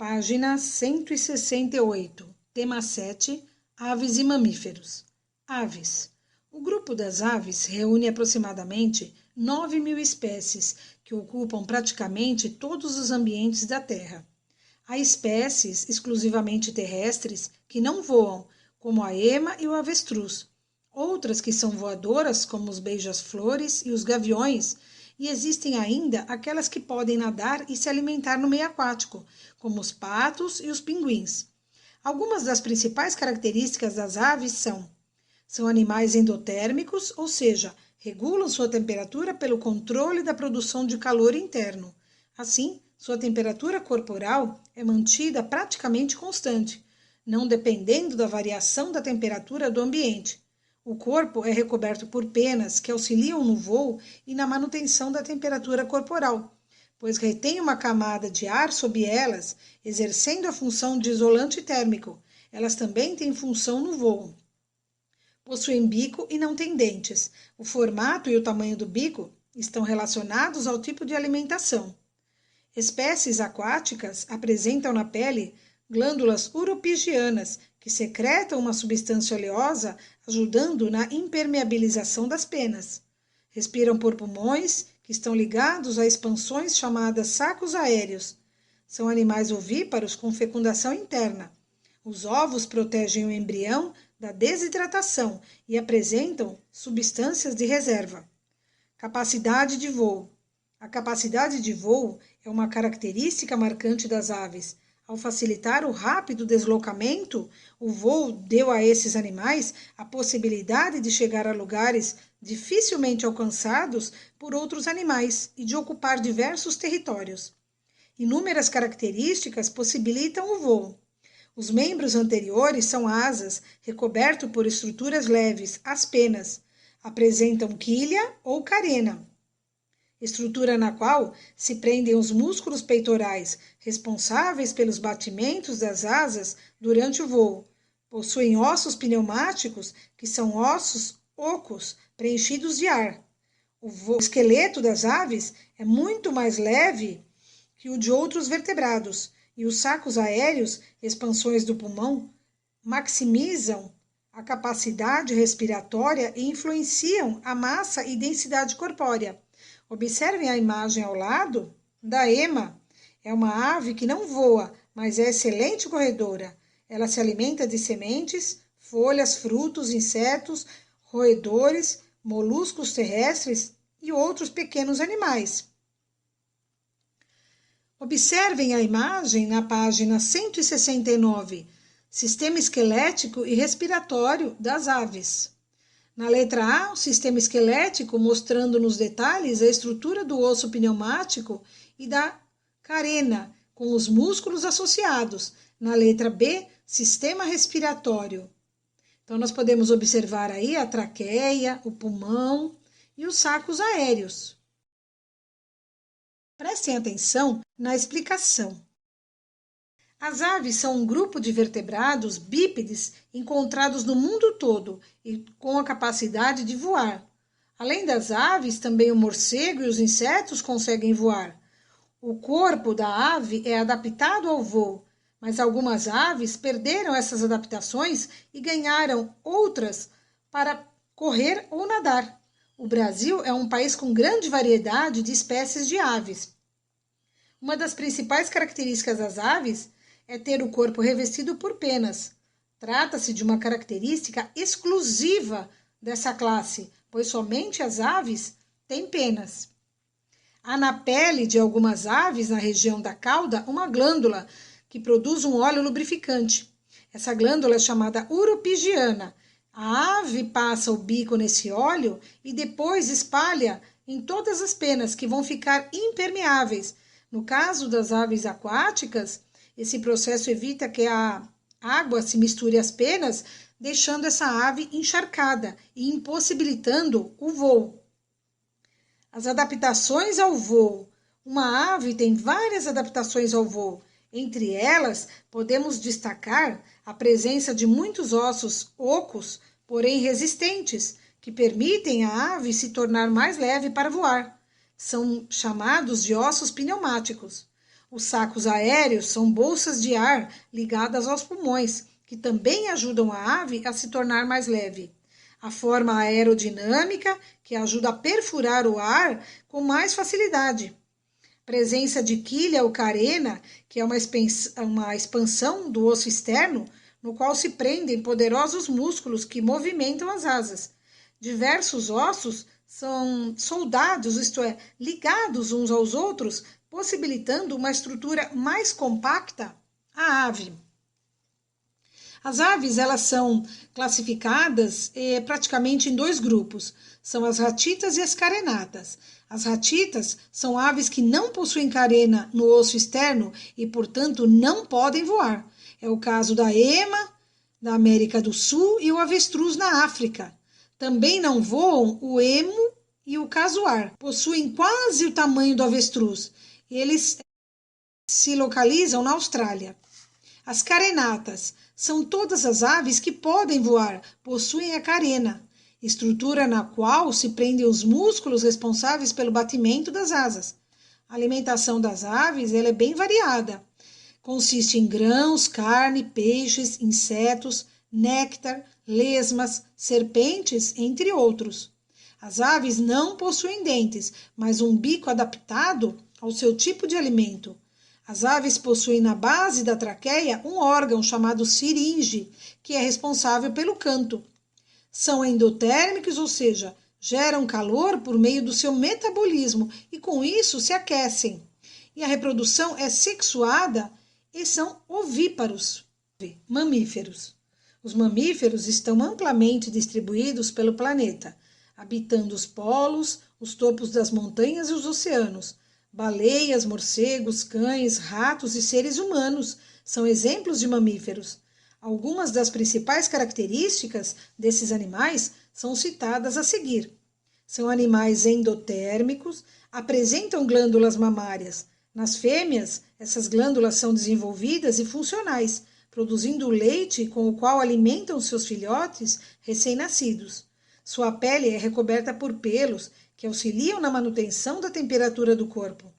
Página 168, tema 7, aves e mamíferos. Aves. O grupo das aves reúne aproximadamente 9.000 espécies que ocupam praticamente todos os ambientes da Terra. Há espécies exclusivamente terrestres que não voam, como a ema e o avestruz. Outras que são voadoras, como os beija-flores e os gaviões, e existem ainda aquelas que podem nadar e se alimentar no meio aquático, como os patos e os pinguins. Algumas das principais características das aves são animais endotérmicos, ou seja, regulam sua temperatura pelo controle da produção de calor interno. Assim, sua temperatura corporal é mantida praticamente constante, não dependendo da variação da temperatura do ambiente. O corpo é recoberto por penas que auxiliam no voo e na manutenção da temperatura corporal, pois retém uma camada de ar sob elas, exercendo a função de isolante térmico. Elas também têm função no voo. Possuem bico e não têm dentes. O formato e o tamanho do bico estão relacionados ao tipo de alimentação. Espécies aquáticas apresentam na pele glândulas uropigianas, que secretam uma substância oleosa, ajudando na impermeabilização das penas. Respiram por pulmões, que estão ligados a expansões chamadas sacos aéreos. São animais ovíparos com fecundação interna. Os ovos protegem o embrião da desidratação e apresentam substâncias de reserva. Capacidade de voo. A capacidade de voo é uma característica marcante das aves. Ao facilitar o rápido deslocamento, o voo deu a esses animais a possibilidade de chegar a lugares dificilmente alcançados por outros animais e de ocupar diversos territórios. Inúmeras características possibilitam o voo. Os membros anteriores são asas, recobertos por estruturas leves, as penas. Apresentam quilha ou carena, estrutura na qual se prendem os músculos peitorais, responsáveis pelos batimentos das asas durante o voo. Possuem ossos pneumáticos, que são ossos ocos preenchidos de ar. O esqueleto das aves é muito mais leve que o de outros vertebrados, e os sacos aéreos, expansões do pulmão, maximizam a capacidade respiratória e influenciam a massa e densidade corpórea. Observem a imagem ao lado da ema. É uma ave que não voa, mas é excelente corredora. Ela se alimenta de sementes, folhas, frutos, insetos, roedores, moluscos terrestres e outros pequenos animais. Observem a imagem na página 169, sistema esquelético e respiratório das aves. Na letra A, o sistema esquelético, mostrando nos detalhes a estrutura do osso pneumático e da carena, com os músculos associados. Na letra B, sistema respiratório. Então, nós podemos observar aí a traqueia, o pulmão e os sacos aéreos. Prestem atenção na explicação. As aves são um grupo de vertebrados bípedes encontrados no mundo todo e com a capacidade de voar. Além das aves, também o morcego e os insetos conseguem voar. O corpo da ave é adaptado ao voo, mas algumas aves perderam essas adaptações e ganharam outras para correr ou nadar. O Brasil é um país com grande variedade de espécies de aves. Uma das principais características das aves é ter o corpo revestido por penas. Trata-se de uma característica exclusiva dessa classe, pois somente as aves têm penas. Há na pele de algumas aves, na região da cauda, uma glândula que produz um óleo lubrificante. Essa glândula é chamada uropigiana. A ave passa o bico nesse óleo e depois espalha em todas as penas, que vão ficar impermeáveis. No caso das aves aquáticas, esse processo evita que a água se misture às penas, deixando essa ave encharcada e impossibilitando o voo. As adaptações ao voo. Uma ave tem várias adaptações ao voo. Entre elas, podemos destacar a presença de muitos ossos ocos, porém resistentes, que permitem à ave se tornar mais leve para voar. São chamados de ossos pneumáticos. Os sacos aéreos são bolsas de ar ligadas aos pulmões, que também ajudam a ave a se tornar mais leve. A forma aerodinâmica, que ajuda a perfurar o ar com mais facilidade. Presença de quilha ou carena, que é uma expansão do osso externo, no qual se prendem poderosos músculos que movimentam as asas. Diversos ossos são soldados, isto é, ligados uns aos outros, possibilitando uma estrutura mais compacta à ave. As aves, elas são classificadas praticamente em dois grupos, são as ratitas e as carenatas. As ratitas são aves que não possuem carena no osso externo e, portanto, não podem voar. É o caso da ema, da América do Sul, e o avestruz na África. Também não voam o emo e o casuar. Possuem quase o tamanho do avestruz. Eles se localizam na Austrália. As carenatas são todas as aves que podem voar, possuem a carena, estrutura na qual se prendem os músculos responsáveis pelo batimento das asas. A alimentação das aves ela é bem variada. Consiste em grãos, carne, peixes, insetos, néctar, lesmas, serpentes, entre outros. As aves não possuem dentes, mas um bico adaptado ao seu tipo de alimento. As aves possuem na base da traqueia um órgão chamado siringe, que é responsável pelo canto. São endotérmicos, ou seja, geram calor por meio do seu metabolismo e com isso se aquecem. E a reprodução é sexuada e são ovíparos. Mamíferos. Os mamíferos estão amplamente distribuídos pelo planeta, habitando os polos, os topos das montanhas e os oceanos. Baleias, morcegos, cães, ratos e seres humanos são exemplos de mamíferos. Algumas das principais características desses animais são citadas a seguir. São animais endotérmicos, apresentam glândulas mamárias. Nas fêmeas, essas glândulas são desenvolvidas e funcionais, produzindo o leite com o qual alimentam seus filhotes recém-nascidos. Sua pele é recoberta por pelos que auxiliam na manutenção da temperatura do corpo.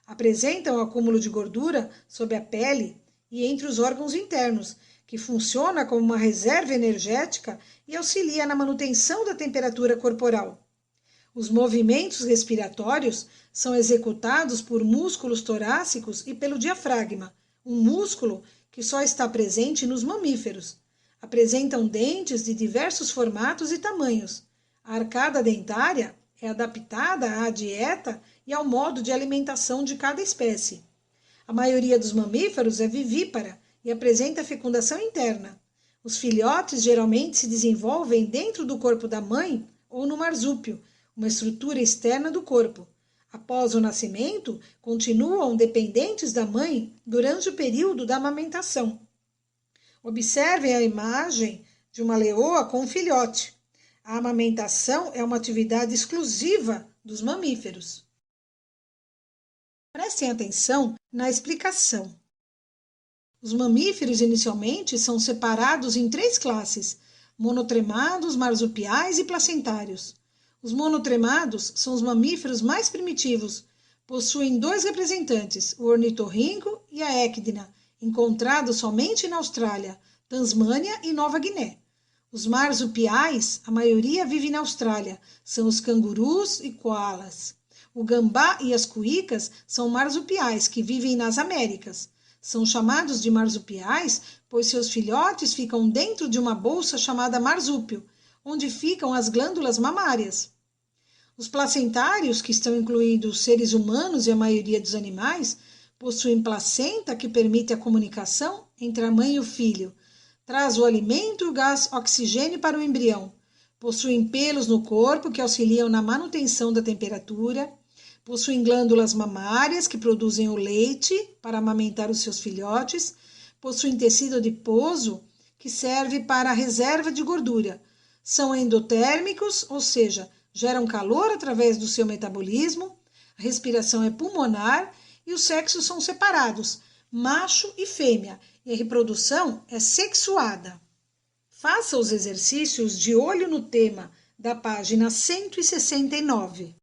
Apresentam acúmulo de gordura sob a pele e entre os órgãos internos, que funciona como uma reserva energética e auxilia na manutenção da temperatura corporal. Os movimentos respiratórios são executados por músculos torácicos e pelo diafragma, um músculo que só está presente nos mamíferos. Apresentam dentes de diversos formatos e tamanhos. A arcada dentária é adaptada à dieta e ao modo de alimentação de cada espécie. A maioria dos mamíferos é vivípara e apresenta fecundação interna. Os filhotes geralmente se desenvolvem dentro do corpo da mãe ou no marsúpio, uma estrutura externa do corpo. Após o nascimento, continuam dependentes da mãe durante o período da amamentação. Observem a imagem de uma leoa com um filhote. A amamentação é uma atividade exclusiva dos mamíferos. Prestem atenção na explicação. Os mamíferos inicialmente são separados em 3 classes: monotremados, marsupiais e placentários. Os monotremados são os mamíferos mais primitivos. Possuem 2 representantes, o ornitorrinco e a équidna, encontrados somente na Austrália, Tasmânia e Nova Guiné. Os marsupiais, a maioria vive na Austrália, são os cangurus e koalas. O gambá e as cuícas são marsupiais que vivem nas Américas. São chamados de marsupiais, pois seus filhotes ficam dentro de uma bolsa chamada marsúpio, onde ficam as glândulas mamárias. Os placentários, que estão incluídos seres humanos e a maioria dos animais, possuem placenta que permite a comunicação entre a mãe e o filho, traz o alimento e o gás oxigênio para o embrião, possuem pelos no corpo que auxiliam na manutenção da temperatura, possuem glândulas mamárias que produzem o leite para amamentar os seus filhotes, possuem tecido adiposo que serve para a reserva de gordura, são endotérmicos, ou seja, geram calor através do seu metabolismo, a respiração é pulmonar e os sexos são separados, macho e fêmea, e a reprodução é sexuada. Faça os exercícios de olho no tema da página 169.